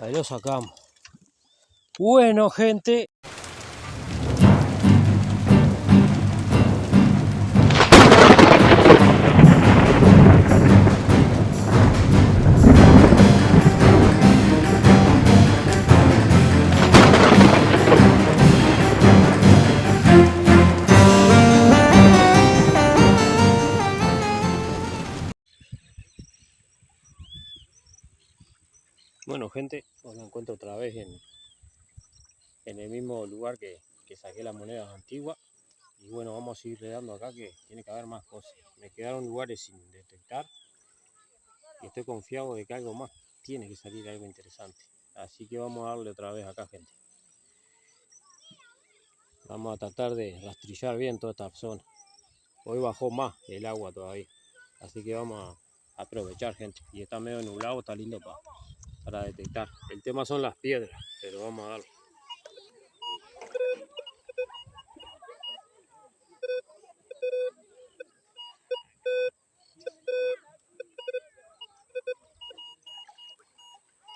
Ahí lo sacamos. Bueno, gente. Bueno, gente, os me encuentro otra vez en el mismo lugar que saqué las monedas antiguas. Y bueno, vamos a seguir redando acá, que tiene que haber más cosas. Me quedaron lugares sin detectar y estoy confiado de que algo más tiene que salir, algo interesante. Así que vamos a darle otra vez acá, gente. Vamos a tratar de rastrillar bien toda esta zona. Hoy bajó más el agua todavía, así que vamos a aprovechar, gente. Y está medio nublado, está lindo para detectar. El tema son las piedras, pero vamos a darle.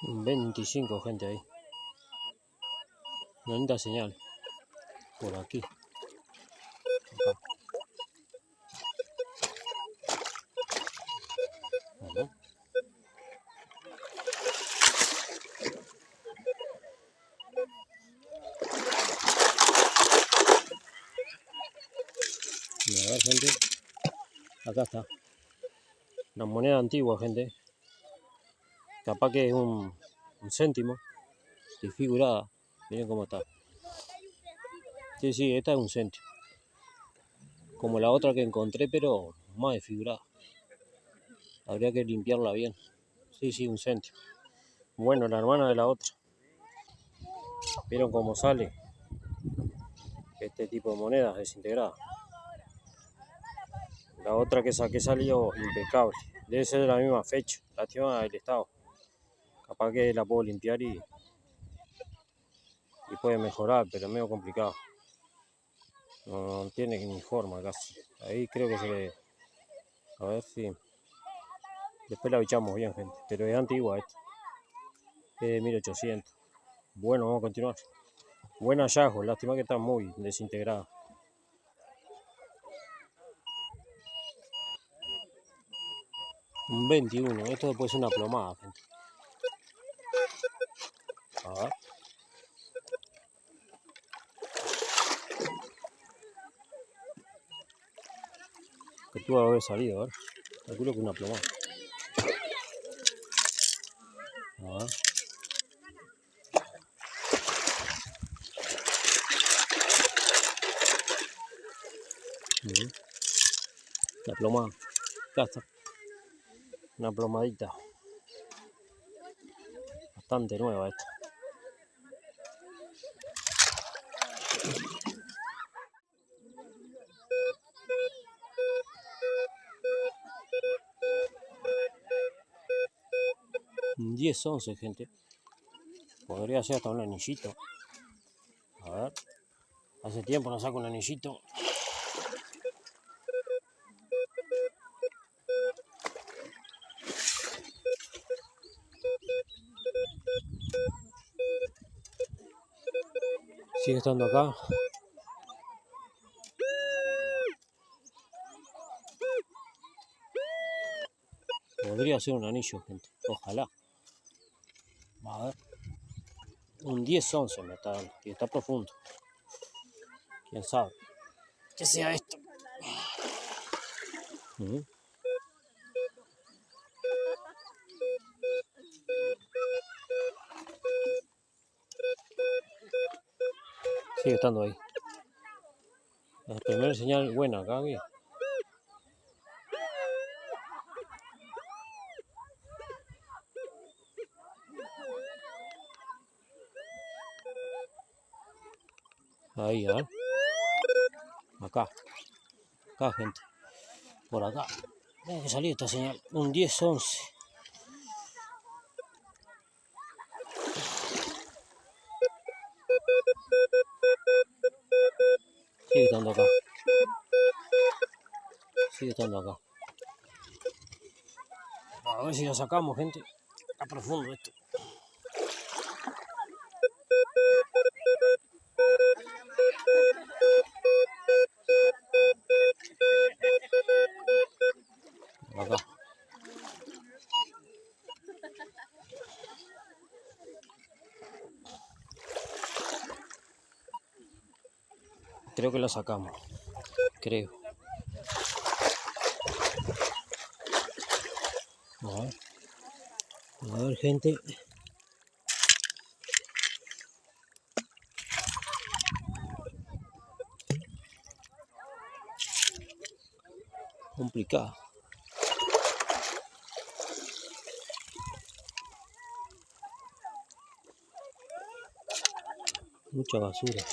Un 25, gente, ahí. Bonita señal. Por aquí. Acá. Ajá. Y a ver, gente. Acá está. Una moneda antigua, gente. Capaz que es un céntimo. Desfigurada. Miren cómo está. Sí, esta es un céntimo. Como la otra que encontré, pero más desfigurada. Habría que limpiarla bien. Sí, un céntimo. Bueno, la hermana de la otra. ¿Vieron cómo sale este tipo de monedas desintegradas? La otra que saqué salió impecable. Debe ser de la misma fecha. Lástima del estado. Capaz que la puedo limpiar y puede mejorar, pero es medio complicado. No tiene ni forma casi. Ahí creo que se le... A ver si... Después la bichamos bien, gente. Pero es antigua esta. Es de 1800. Bueno, vamos a continuar. Buen hallazgo. Lástima que está muy desintegrada. Un 21. Esto puede ser una plomada, gente. A ver. Que tuvo que haber salido, a ver. Calculo que una plomada. A ver. La plomada. Acá está. Una plomadita. Bastante nueva esta. Un 10-11, gente. Podría ser hasta un anillito. A ver. Hace tiempo no saco un anillito. Sigue estando acá. Podría ser un anillo, gente. Ojalá. A ver. Un 10-11 me está dando. Y está profundo. ¿Quién sabe? ¿Qué sea esto? Sigue estando ahí. La primera señal buena acá, bien. Ahí, a ver. Acá, gente. Por acá. Tiene que salir esta señal. Un 10-11. Sigue estando acá. Sigue estando acá. A ver si lo sacamos, gente. Está profundo esto. Creo que la sacamos. Creo. A ver, gente. Complicado. Mucha basura.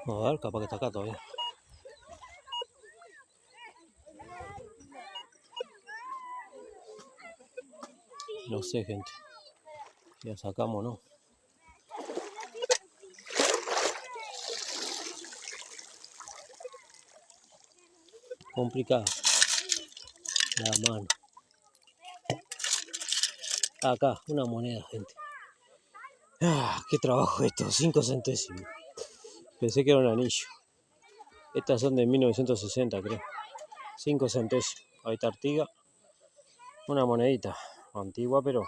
A ver, capaz que está acá todavía. No sé, gente. Ya sacamos, ¿no? Complicado. La mano. Acá, una moneda, gente. Qué trabajo esto, 5 centésimos. Pensé que era un anillo. Estas son de 1960, creo. 5 centésimos. Ahí está Artiga. Una monedita. Antigua, pero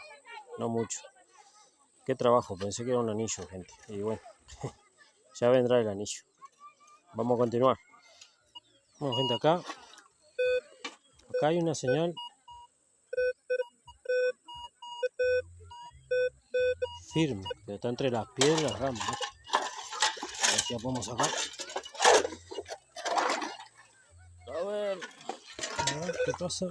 no mucho. Qué trabajo, pensé que era un anillo, gente. Y bueno, ya vendrá el anillo. Vamos a continuar. Vamos, gente, acá. Acá hay una señal. Firme, pero está entre las piedras, ramas. A ver si la podemos sacar. A ver qué pasa.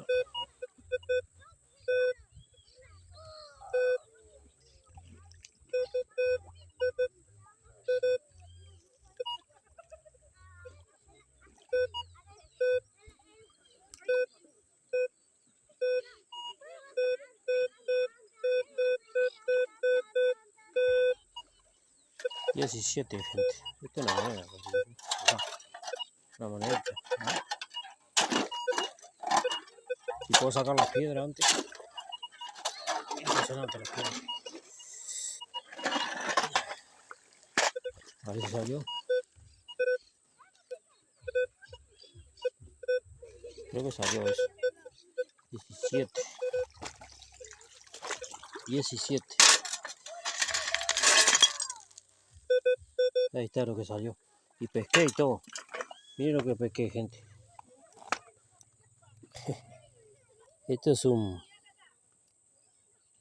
$17, gente. Esto es una moneda. Acá. Una monedita. Si puedo sacar las piedras antes. Impresionante las piedras. A ver si salió. Creo que salió eso. 17. Ahí está lo que salió. Y pesqué y todo. Miren lo que pesqué, gente. Esto es un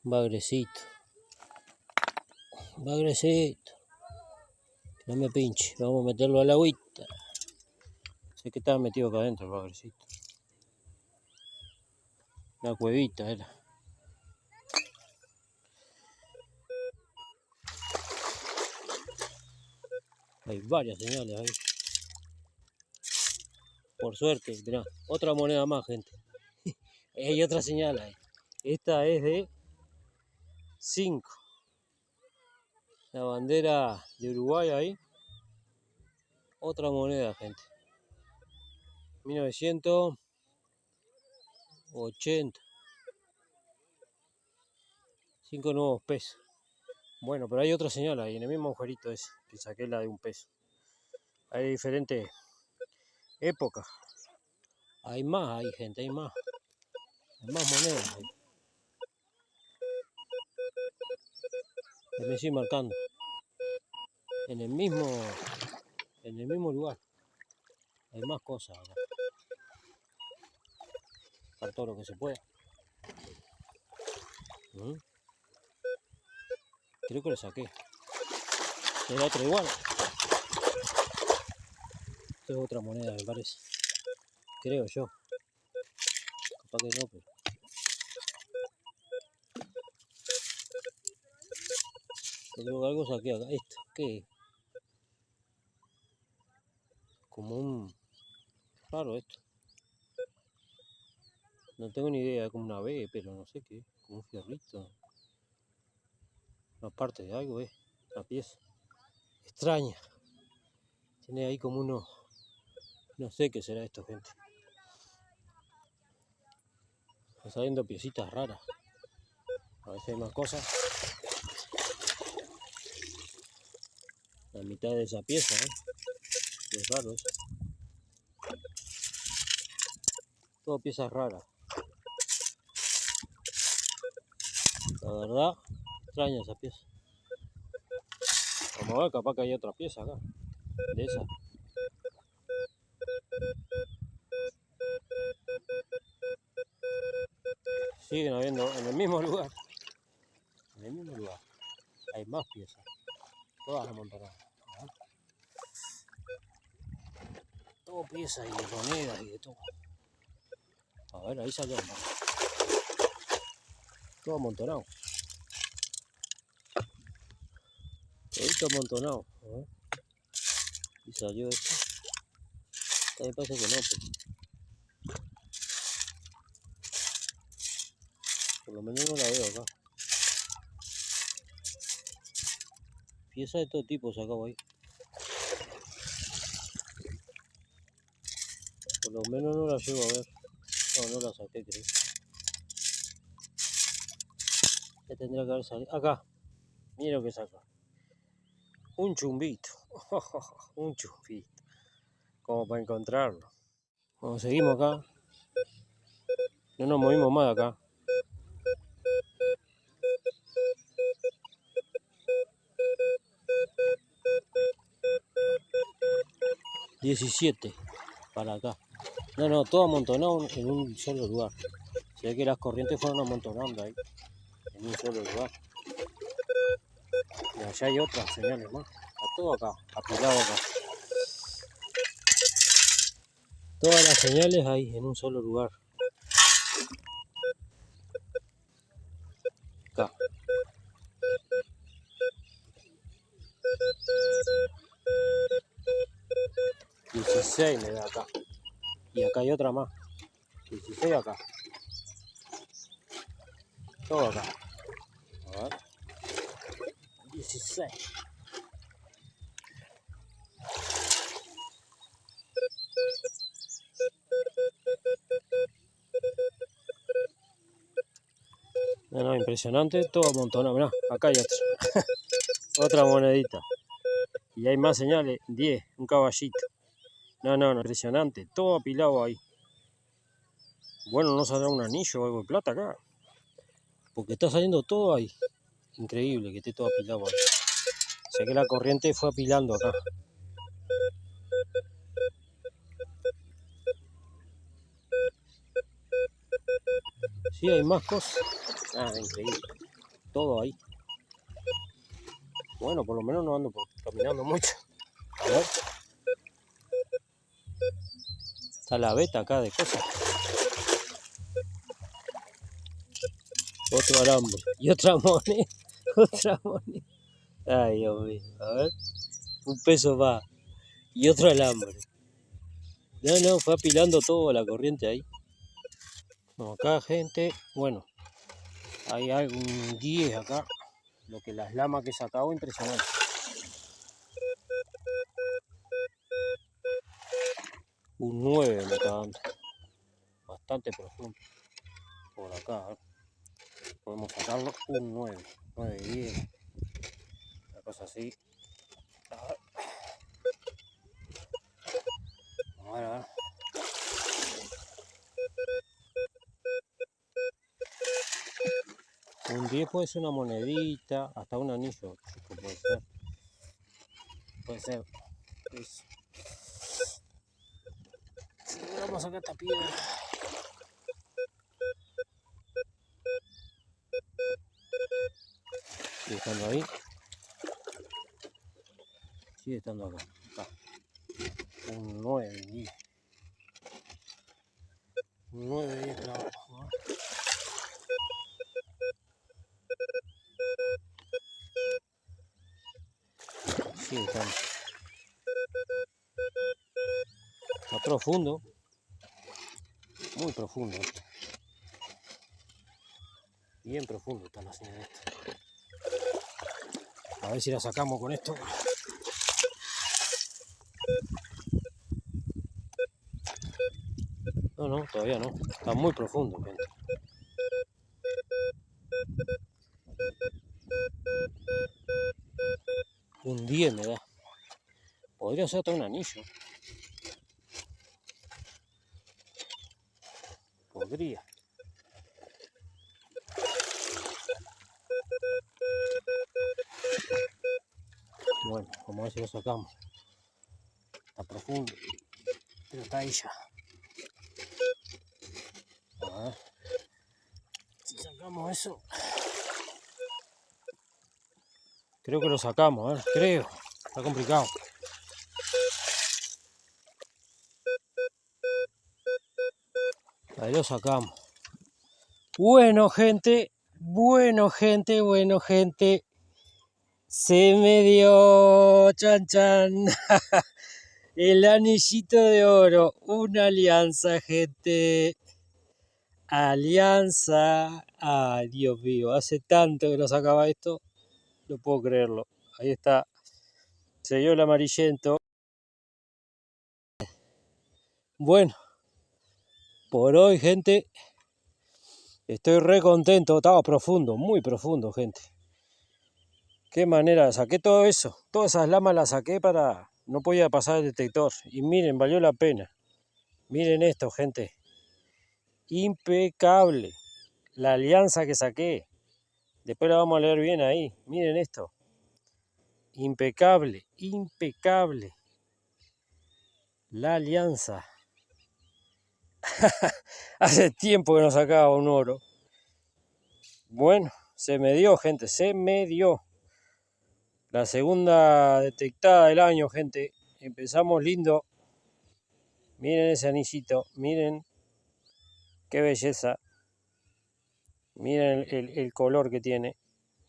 bagrecito. Bagrecito. No me pinche. Vamos a meterlo al agüita. Sé que estaba metido acá adentro el bagrecito. Una cuevita era. Hay varias señales ahí. Por suerte, mirá, otra moneda más, gente. Hay otra señal ahí. Esta es de 5. La bandera de Uruguay ahí. Otra moneda, gente. 1980. 5 nuevos pesos. Bueno, pero hay otra señal ahí, en el mismo agujerito ese, que saqué la de $1. Hay diferentes épocas. Hay más ahí, gente, hay más. Hay más monedas ahí. Me estoy marcando. En el mismo lugar. Hay más cosas acá. Para todo lo que se pueda. Creo que lo saqué. Era otra igual. Esto es otra moneda, me parece. Creo yo. Capaz que no, pero. Creo que algo saqué acá. Esto, ¿qué es? Como un. Raro esto. No tengo ni idea, es como una B, pero no sé qué. Como un fierrito. Una parte de algo, una pieza. Extraña. Tiene ahí como uno. No sé qué será esto, gente. Están saliendo piecitas raras. A ver si hay más cosas. La mitad de esa pieza, es raro eso. Todo piezas raras. La verdad, extraña esa pieza. Vamos a ver, capaz que hay otra pieza acá. De esa. Siguen habiendo en el mismo lugar. En el mismo lugar. Hay más piezas. Todas amontonadas. Todo piezas y monedas y de todo. A ver, ahí salió. Todo amontonado. Todo amontonado. A ver. Y salió esto. Me parece que no, pero por lo menos no la veo acá. Piezas de todo tipo sacaba ahí. Por lo menos no la llevo a ver. No la saqué, creo. Ya tendría que haber salido. Acá. Mira lo que saca. Un chumbito. Un chumbito. Como para encontrarlo. Bueno, seguimos acá. No nos movimos más de acá. $17 para acá. No, todo amontonado en un solo lugar. Se ve que las corrientes fueron amontonando ahí. En un solo lugar. Y allá hay otras señales más. Está todo acá, apilado acá. Todas las señales ahí en un solo lugar. Acá. $16 me da acá. Y acá hay otra más. 16 acá. Todo acá. A ver. 16. No, impresionante, todo amontonado. Mirá, acá hay otra. Otra monedita. Y hay más señales, 10, un caballito. No, impresionante, todo apilado ahí. Bueno, no saldrá un anillo o algo de plata acá. Porque está saliendo todo ahí. Increíble que esté todo apilado ahí. O sea que la corriente fue apilando acá. Sí, hay más cosas. Increíble. Todo ahí. Bueno, por lo menos no ando caminando mucho. A ver. Está la veta acá de cosas. Otro alambre. Y otra moneda. Otra moneda. Ay, Dios mío. A ver. Un peso más. Y otro alambre. No, fue apilando todo la corriente ahí. No, acá, gente. Bueno. Hay algún 10 acá. Lo que las lamas que sacaba, impresionante. Un 9 me está dando. Bastante profundo. Por acá, ¿eh? Podemos sacarlo un 9. 9, 10. Una cosa así. A ver. A ver. Un 10 puede ser una monedita, hasta un anillo chico puede ser. Puede ser. Eso. Vamos a sacar esta piedra. Sigue estando ahí. Sigue estando acá. Un 9, 10. Un 9, 10 clavos. Sigue estando. Está profundo. Muy profundo. Bien profundo está la señal esta. A ver si la sacamos con esto. No, todavía no. Está muy profundo, gente. Un 10 me da. Podría ser hasta un anillo. Podría. bueno, vamos a ver si lo sacamos. Está profundo, pero está ahí ya. A ver si sacamos eso. Creo que lo sacamos, a ver, creo. Está complicado. Ahí lo sacamos. Bueno, gente. Se me dio, chan chan, el anillito de oro. Una alianza, gente. Alianza. Ay, Dios mío, hace tanto que no sacaba esto. No puedo creerlo. Ahí está. Se dio el amarillento. Bueno, por hoy, gente, estoy re contento. Estaba profundo, muy profundo, gente. Qué manera, saqué todo eso. Todas esas lamas las saqué para... No podía pasar el detector. Y miren, valió la pena. Miren esto, gente. Impecable. La alianza que saqué. Después la vamos a leer bien ahí. Miren esto. Impecable, impecable. La alianza. Hace tiempo que no sacaba un oro. Bueno, se me dio, gente, se me dio. La segunda detectada del año, gente. Empezamos lindo. Miren ese anillito, miren qué belleza. Miren el color que tiene.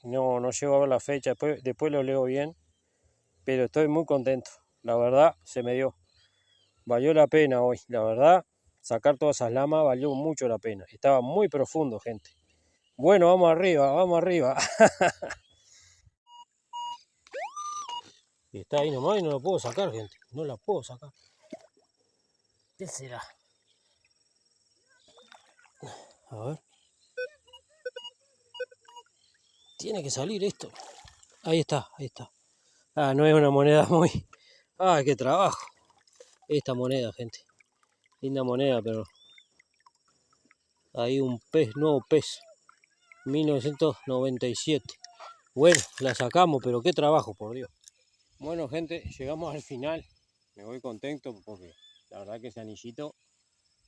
No llego a ver la fecha, después lo leo bien. Pero estoy muy contento. La verdad, se me dio. Valió la pena hoy, la verdad. Sacar todas esas lamas valió mucho la pena. Estaba muy profundo, gente. Bueno, vamos arriba, vamos arriba. Y está ahí nomás y no la puedo sacar, gente. No la puedo sacar. ¿Qué será? A ver. Tiene que salir esto. Ahí está, ahí está. Ah, no es una moneda muy... Ah, qué trabajo. Esta moneda, gente. Linda moneda, pero... Ahí un pez, nuevo pez. 1997. Bueno, la sacamos, pero qué trabajo, por Dios. Bueno, gente, llegamos al final. Me voy contento porque la verdad que ese anillito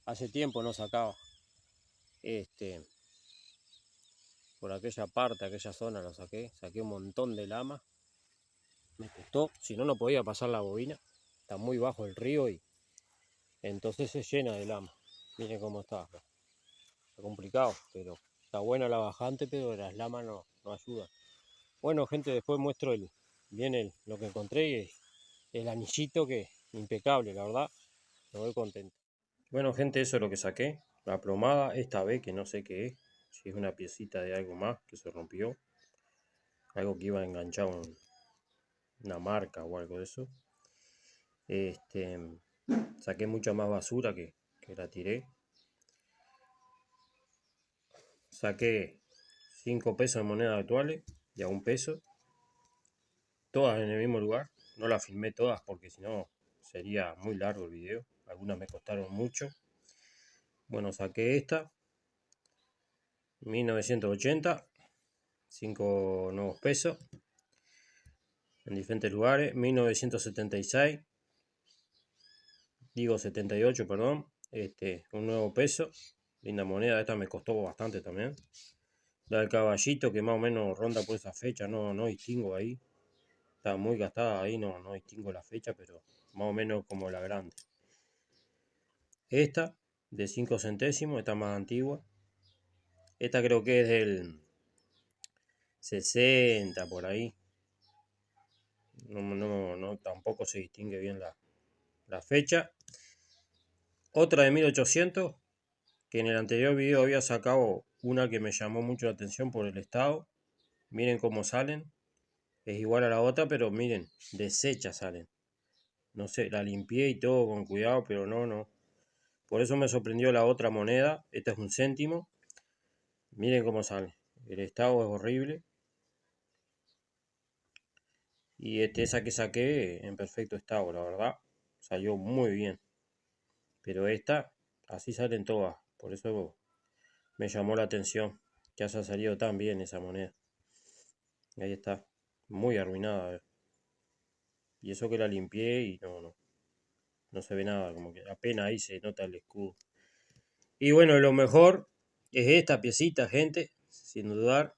hace tiempo no sacaba. Por aquella parte, aquella zona lo saqué. Saqué un montón de lama. Me costó, si no, no podía pasar la bobina. Está muy bajo el río y entonces se llena de lama. Miren cómo está acá. Está complicado, pero está buena la bajante, pero las lamas no ayudan. Bueno, gente, después muestro lo que encontré y el anillito que impecable, la verdad. Me voy contento. Bueno, gente, eso es lo que saqué. La plomada, esta vez que no sé qué es. Si es una piecita de algo más que se rompió. Algo que iba enganchado en una marca o algo de eso. Saqué mucha más basura que la tiré. Saqué 5 pesos de monedas actuales y a 1 peso. Todas en el mismo lugar. No las filmé todas porque si no sería muy largo el video. Algunas me costaron mucho. Bueno, saqué esta. 1980. 5 nuevos pesos. En diferentes lugares. 1976. Digo 78, perdón. Un nuevo peso. Linda moneda. Esta me costó bastante también. La del caballito que más o menos ronda por esa fecha. No distingo ahí. Está muy gastada ahí. No distingo la fecha, pero más o menos como la grande. Esta de 5 centésimos. Esta más antigua. Esta creo que es del 60 por ahí. No tampoco se distingue bien la fecha. Otra de 1800, que en el anterior video había sacado una que me llamó mucho la atención por el estado. Miren cómo salen. Es igual a la otra, pero miren, deshechas salen. No sé, la limpié y todo con cuidado, pero no. Por eso me sorprendió la otra moneda. Esta es 1 céntimo. Miren cómo sale. El estado es horrible. Y esa que saqué en perfecto estado, la verdad. Salió muy bien. Pero esta, así salen todas. Por eso me llamó la atención que haya salido tan bien esa moneda. Ahí está. Muy arruinada. Y eso que la limpié y no se ve nada, como que apenas ahí se nota el escudo. Y bueno, lo mejor es esta piecita, gente, sin dudar.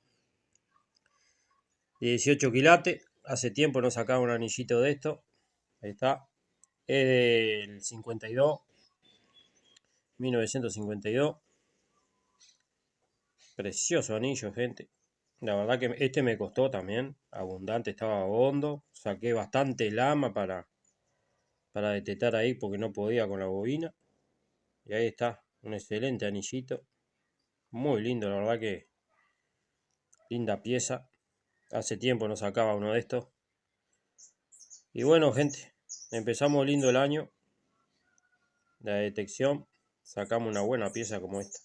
18 quilates. Hace tiempo no sacaba un anillito de esto. Ahí está. Es del 52. 1952. Precioso anillo, gente. La verdad que este me costó también. Abundante, estaba hondo. Saqué bastante lama para detectar ahí porque no podía con la bobina. Y ahí está. Un excelente anillito. Muy lindo, la verdad que linda pieza. Hace tiempo no sacaba uno de estos. Y bueno, gente, empezamos lindo el año. La detección. Sacamos una buena pieza como esta.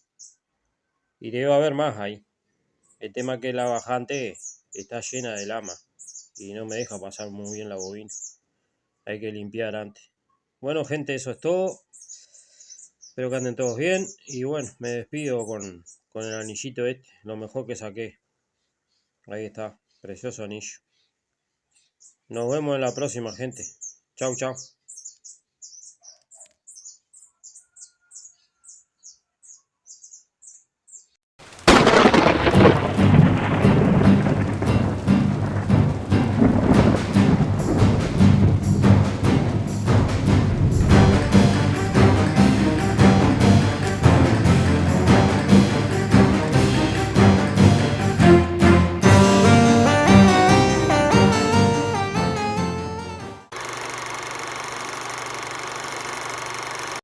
Y debe haber más ahí. El tema es que la bajante está llena de lama. Y no me deja pasar muy bien la bobina. Hay que limpiar antes. Bueno, gente, eso es todo. Espero que anden todos bien. Y bueno, me despido con el anillito este. Lo mejor que saqué. Ahí está. Precioso anillo. Nos vemos en la próxima, gente. Chau, chau.